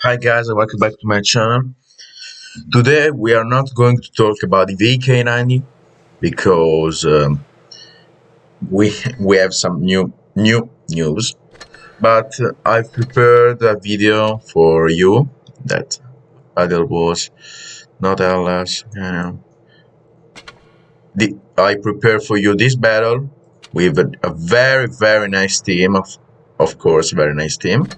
Hi guys and welcome back to my channel. Today we are not going to talk about the VK90 because we have some new news, but I've prepared a video for you that other was not else. I prepared for you this battle with a very nice team of course very nice team.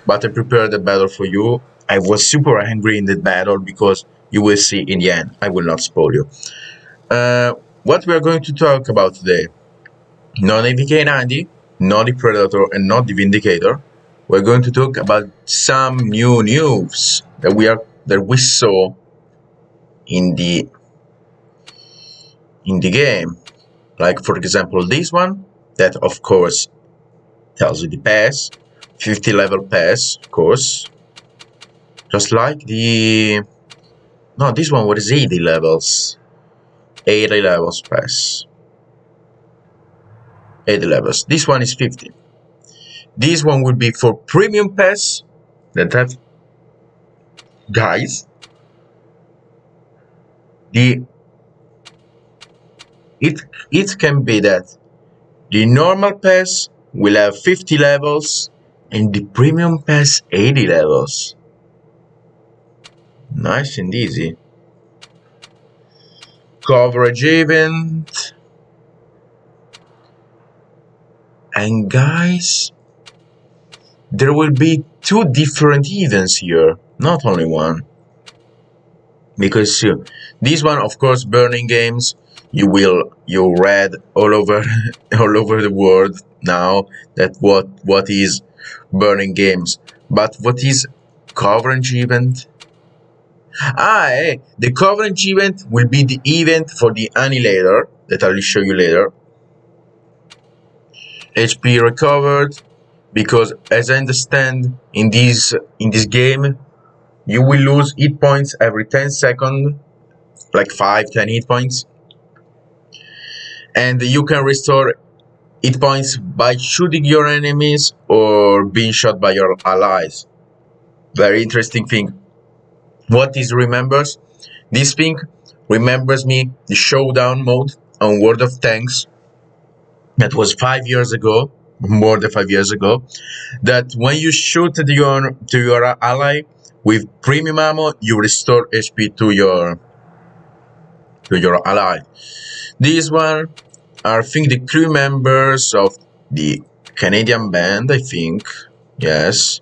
But I prepared the battle for you. I was super angry in the battle because you will see in the end. I will not spoil you. Uh, what we are going to talk about today? Not the VK90, not the Predator, and not the Vindicator. We're going to talk about some new news that we saw in the game. Like for example, this one that of course tells you the pass, 50 level pass, of course. Just like the no, this one was 80 levels. 80 levels pass. 80 levels. This one is 50. This one would be for premium pass that have guys. The it it can be that the normal pass will have 50 levels and the premium pass 80 levels. Nice and easy. Coverage event. And guys, there will be two different events here, not only one. Because this one, of course, burning games, you read all over all over the world now that what is burning games. But what is coverage event? The coverage event will be the event for the annihilator that I will show you later. HP recovered, because as I understand in this game you will lose hit points every 10 seconds, like 5-10 hit points, and you can restore hit points by shooting your enemies or being shot by your allies. Very interesting thing. What is remembers? This thing remembers me the showdown mode on World of Tanks that was 5 years ago, more than 5 years ago. That when you shoot to your ally with premium ammo, you restore HP to your ally. These one are, I think, the crew members of the Canadian band, I think. Yes.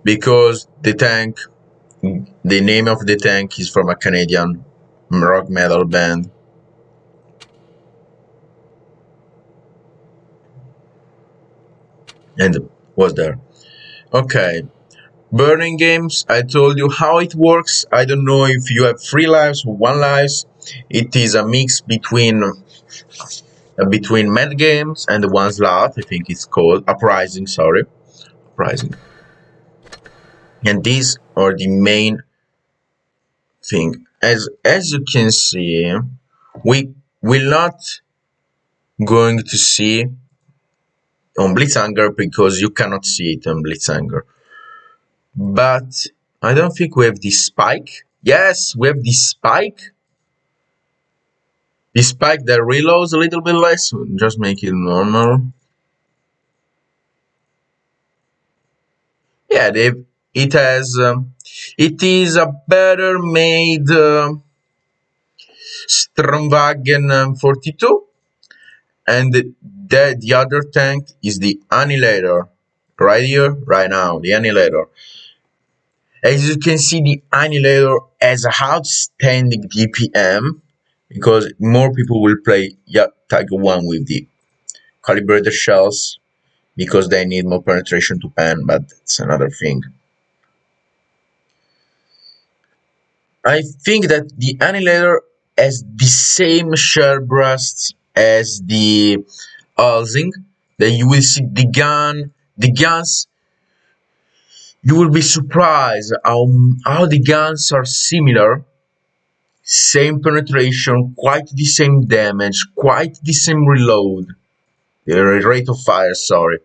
Because the name of the tank is from a Canadian rock metal band. And was there. Okay. Burning games, I told you how it works. I don't know if you have 3 lives or 1 lives. It is a mix between med games and the one slot. I think it's called uprising. Sorry, uprising. And these are the main thing. As you can see, we will not going to see on Blitzhanger because you cannot see it on Blitzhanger. But I don't think we have this spike. Yes, we have this spike. The spike that reloads a little bit less. Just make it normal. Yeah, it has. It is a better made Stromwagen 42, and the other tank is the Annihilator, right here, right now, the Annihilator. As you can see, the Annihilator has a outstanding DPM, because more people will play Tiger 1 with the calibrated shells, because they need more penetration to pan, but that's another thing. I think that the Annihilator has the same shell bursts as the Alzing, that you will see the guns, you will be surprised how the guns are similar, same penetration, quite the same damage, quite the same reload, the rate of fire, sorry.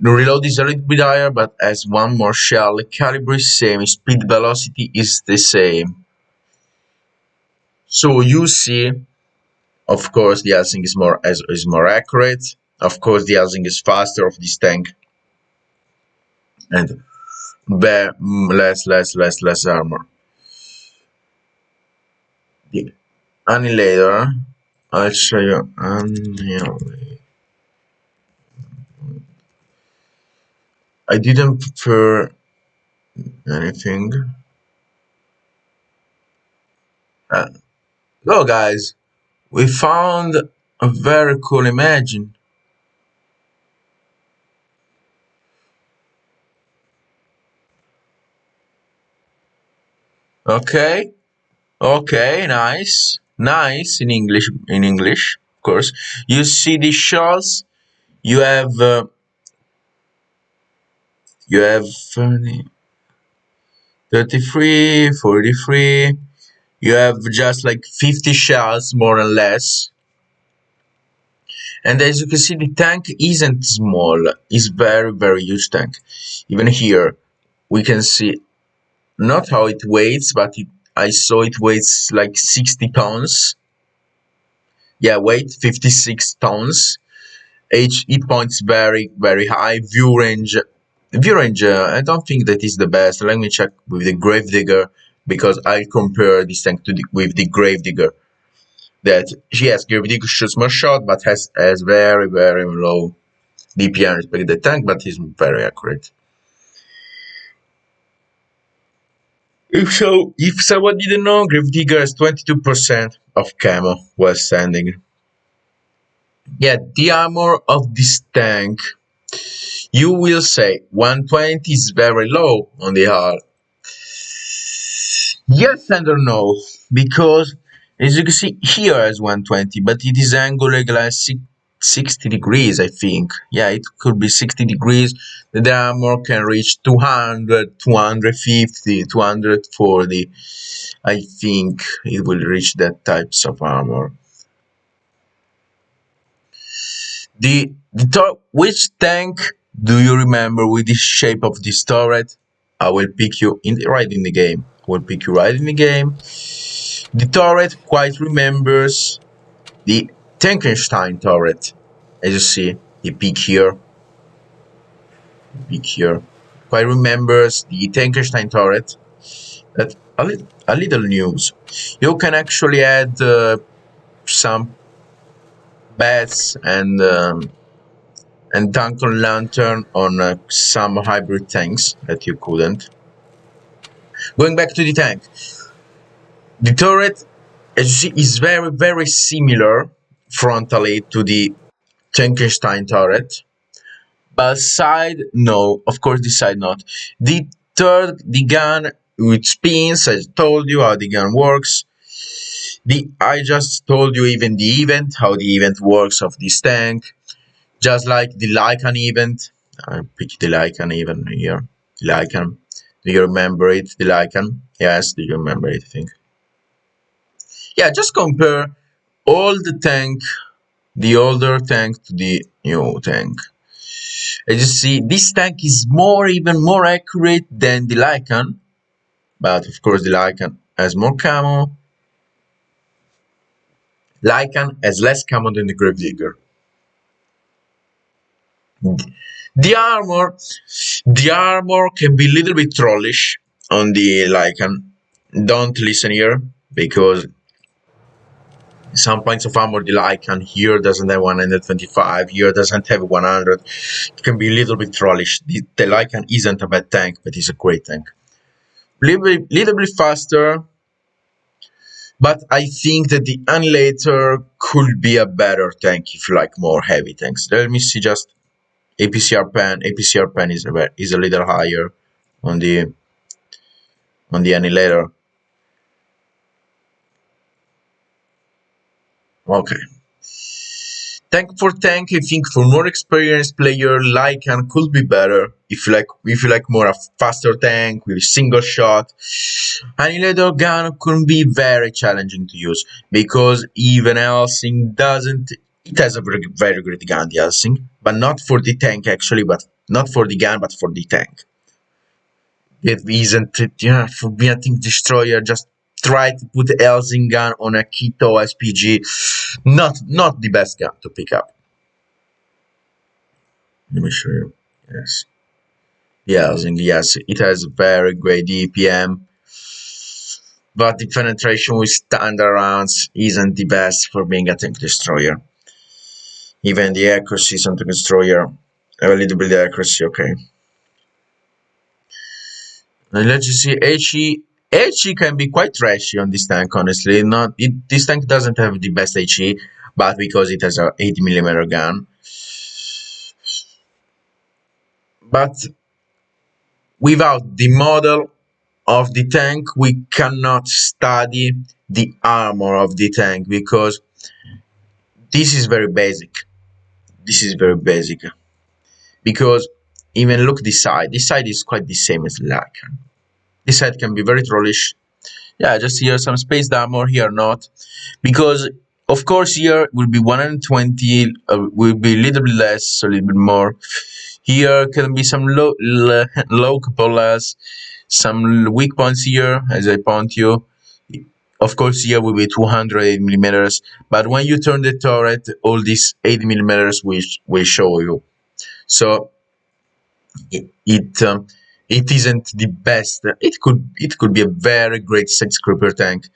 The reload is a little bit higher, but has one more shell. The caliber is same. Speed velocity is the same. So you see, of course, the housing is more accurate. Of course, the housing is faster of this tank, and less armor. The Annihilator, I'll show you. I didn't prepare anything. Go, guys. We found a very cool image. Okay. Okay, nice in English, of course. You see the shells. You have 33, 43. You have just like 50 shells, more or less. And as you can see, the tank isn't small. It's very huge tank. Even here, we can see not how it weighs, but I saw it weighs like 60 tons. Yeah, weight 56 tons. Hit points very high. View range. I don't think that is the best. Let me check with the Gravedigger, because I compare this tank with the Gravedigger. That yes, Gravedigger shoots more shot, but has very low DPM respect the tank, but is very accurate. If someone didn't know, Gravedigger has 22% of camo while standing. Yeah, the armor of this tank, you will say 120 is very low on the hull. Yes and no, because as you can see here is 120, but it is angular glass 60 degrees, I think. Yeah, it could be 60 degrees. The armor can reach 200, 250, 240. I think it will reach that types of armor. Which tank do you remember with the shape of this turret? I will pick you right in the game. I will pick you right in the game. The turret quite remembers the Tankenstein turret. As you see, the peak here. Quite remembers the Tankenstein turret. That a little news. You can actually add some bats and Duncan Lantern on some hybrid tanks that you couldn't. Going back to the tank, the turret, as you see, is very similar frontally to the Tankenstein turret, but side no, of course the side not. The gun which spins, I told you how the gun works. I just told you even the event, how the event works of this tank. Just like the Lycan event. I pick the Lycan even here. Lycan. Do you remember it? The Lycan? Yes, do you remember it, I think? Yeah, just compare all the older tank to the new tank. As you see, this tank is even more accurate than the Lycan. But of course the Lycan has more camo. Lycan has less camo than the Gravedigger. The armor can be a little bit trollish on the Lycan. Don't listen here, because some points of armor the Lycan here doesn't have 125, here doesn't have 100. It can be a little bit trollish. The Lycan isn't a bad tank, but it's a great tank. Little bit faster, but I think that the Annihilator could be a better tank if you like more heavy tanks. Let me see just APCR pen. APCR pen is a little higher on the Annihilator. Okay. Tank for tank, I think for more experienced player, Lycan could be better if you like more a faster tank with a single shot. Annihilator gun could be very challenging to use, because even Helsing doesn't It has a very, very great gun, the Helsing, but not for the tank actually, but not for the gun, but for the tank. It isn't, yeah, for me, I think Destroyer just try to put Helsing gun on a Kito SPG. Not the best gun to pick up. Let me show you. Yes. The Helsing, yes, it has very great DPM, but the penetration with standard rounds isn't the best for being a tank destroyer. Even the accuracy on the destroyer, a little bit of accuracy, okay. And let's just see, HE can be quite trashy on this tank, honestly. This tank doesn't have the best HE, but because it has a 80mm gun. But without the model of the tank, we cannot study the armor of the tank because this is very basic. This is very basic because even look this side. This side is quite the same as Lacan. This side can be very trollish. Yeah, just here some spaced armor, here not, because of course here will be 120, will be a little bit less, a little bit more. Here can be some low cupolas, some weak points here, as I point you. Of course, here will be 200mm, but when you turn the turret, all these 80mm will show you. So it isn't the best. It could be a very great side scraper tank,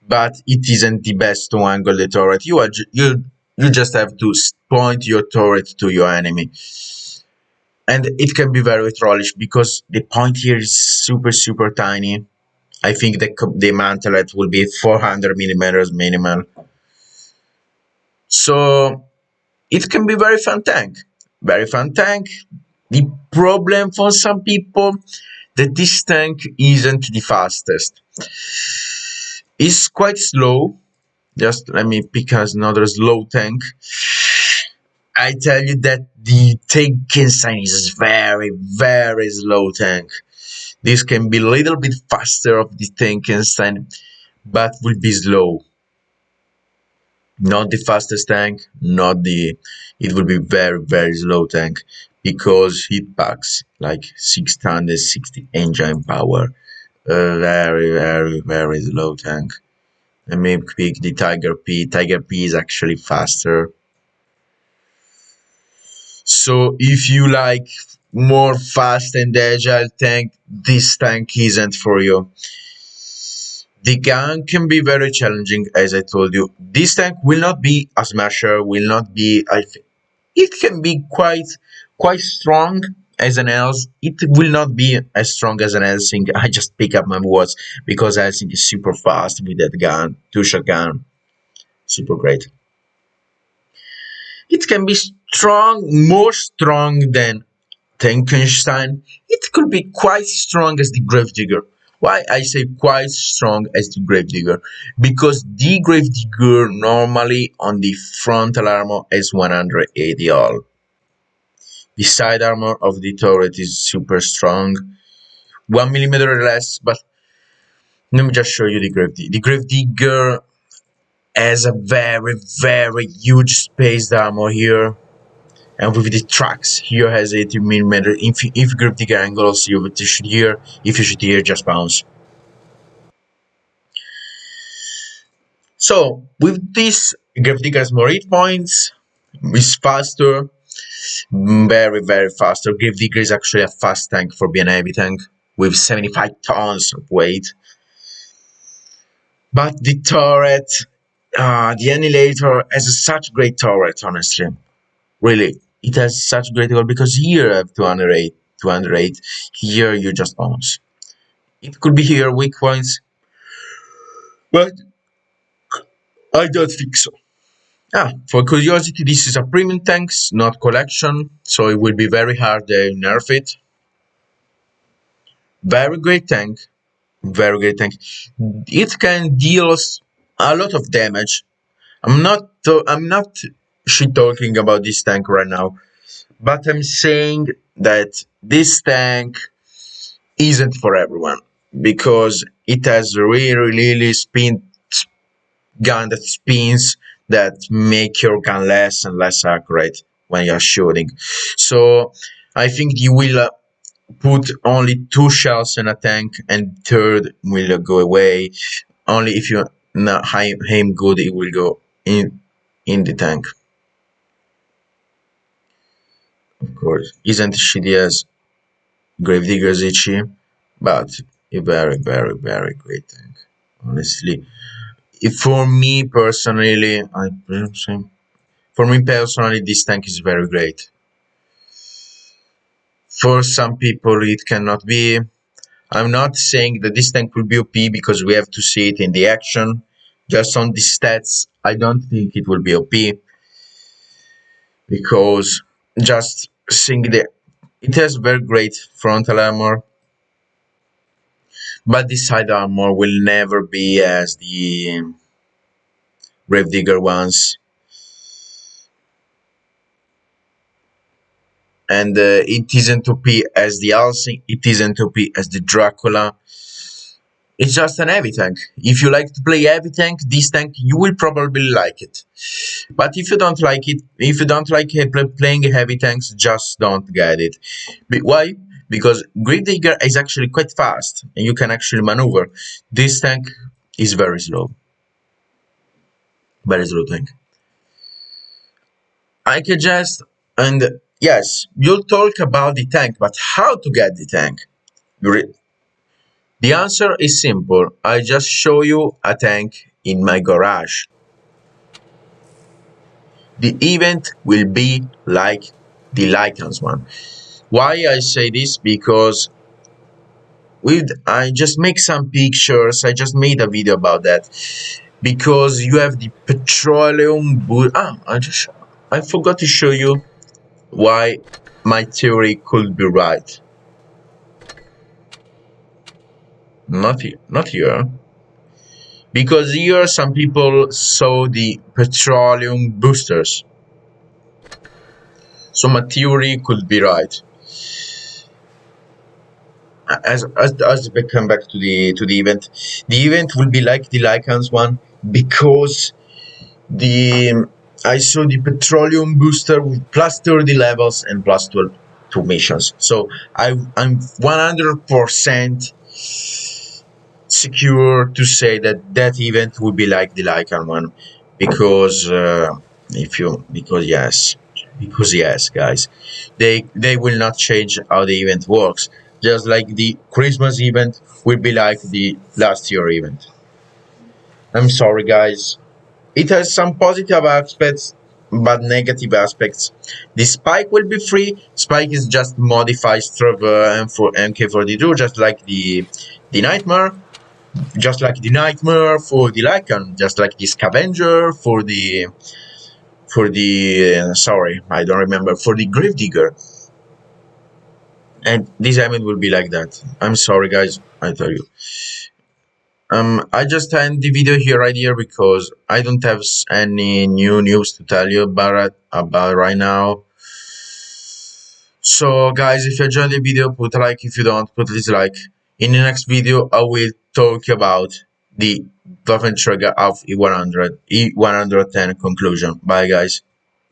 but it isn't the best to angle the turret. You just have to point your turret to your enemy, and it can be very trollish because the point here is super tiny. I think the mantlet will be 400mm minimal, so it can be very fun tank. Very fun tank. The problem for some people that this tank isn't the fastest. It's quite slow. Just let me pick another slow tank. I tell you that the Tankenstein is very slow tank. This can be a little bit faster of the Tankenstein, but will be slow. Not the fastest tank, not the. It will be very slow tank because it packs like 660 engine power. Very slow tank. Let me pick the Tiger P. Tiger P is actually faster. So if you like more fast and agile tank, this tank isn't for you. The gun can be very challenging, as I told you. This tank will not be a smasher, will not be. It can be quite strong as an else. It will not be as strong as an Helsing. I just pick up my words because Helsing is super fast with that gun, two-shot gun, super great. It can be more strong than Tankenstein. It could be quite strong as the Gravedigger. Why I say quite strong as the Gravedigger? Because the Gravedigger normally on the frontal armor is 180 all. The side armor of the turret is super strong. 1mm less, but let me just show you the Gravedigger. The Gravedigger has a very huge spaced armor here. And with the tracks, here has 80mm. If Gravedigger angles, you should here. If you should here, just bounce. So with this, Gravedigger has more hit points, is faster, very faster. Gravedigger is actually a fast tank for being a heavy tank with 75 tons of weight. But the turret, the Annihilator has such great turret, honestly. Really, it has such great goal because here I have 208. Here you just bounce. It could be here weak points, but I don't think so. For curiosity, this is a premium tanks, not collection, so it will be very hard to nerf it. Very great tank, very great tank. It can deal a lot of damage. I'm not shit talking about this tank right now, but I'm saying that this tank isn't for everyone because it has really spin gun that spins that make your gun less and less accurate when you're shooting. So I think you will put only 2 shells in a tank, and third will go away. Only if you not aim good, it will go in the tank. Of course, isn't shitty as Gravedigger's itchy, but a very, very, very great tank. Honestly, for me personally, this tank is very great. For some people, it cannot be. I'm not saying that this tank will be OP because we have to see it in the action. Just on the stats, I don't think it will be OP because just seeing it has very great frontal armor, but the side armor will never be as the Gravedigger ones. And it isn't OP as the Alcing, it isn't OP as the Dracula. It's just an heavy tank. If you like to play heavy tank, this tank, you will probably like it. But if you don't like it, if you don't like playing heavy tanks, just don't get it. Why? Because Gravedigger is actually quite fast, and you can actually maneuver. This tank is very slow. Very slow tank. I can just, and yes, you'll talk about the tank, but how to get the tank? The answer is simple. I just show you a tank in my garage. The event will be like the Lycans one. Why I say this? Because I just make some pictures. I just made a video about that. Because you have the petroleum I forgot to show you why my theory could be right. Not here. Because here some people saw the petroleum boosters. So my theory could be right. As we come back to the event will be like the Lycans one because I saw the petroleum booster with plus 30 levels and plus 2 missions. So I'm 100% secure to say that event will be like the Lycan one because yes, guys, they will not change how the event works. Just like the Christmas event will be like the last year event. I'm sorry, guys. It has some positive aspects, but negative aspects. The spike will be free. Spike is just modified Strava and for MK42, just like the Nightmare, just like the Nightmare for the Lycan, just like the Scavenger for the sorry, I don't remember, for the Gravedigger. And this event will be like that. I'm sorry, guys. I tell you. I just end the video here right here because I don't have any new news to tell you about right now. So guys, if you enjoyed the video, put a like. If you don't, put a dislike. In the next video, I will talk about the Waffentrigger of E110 conclusion. Bye guys.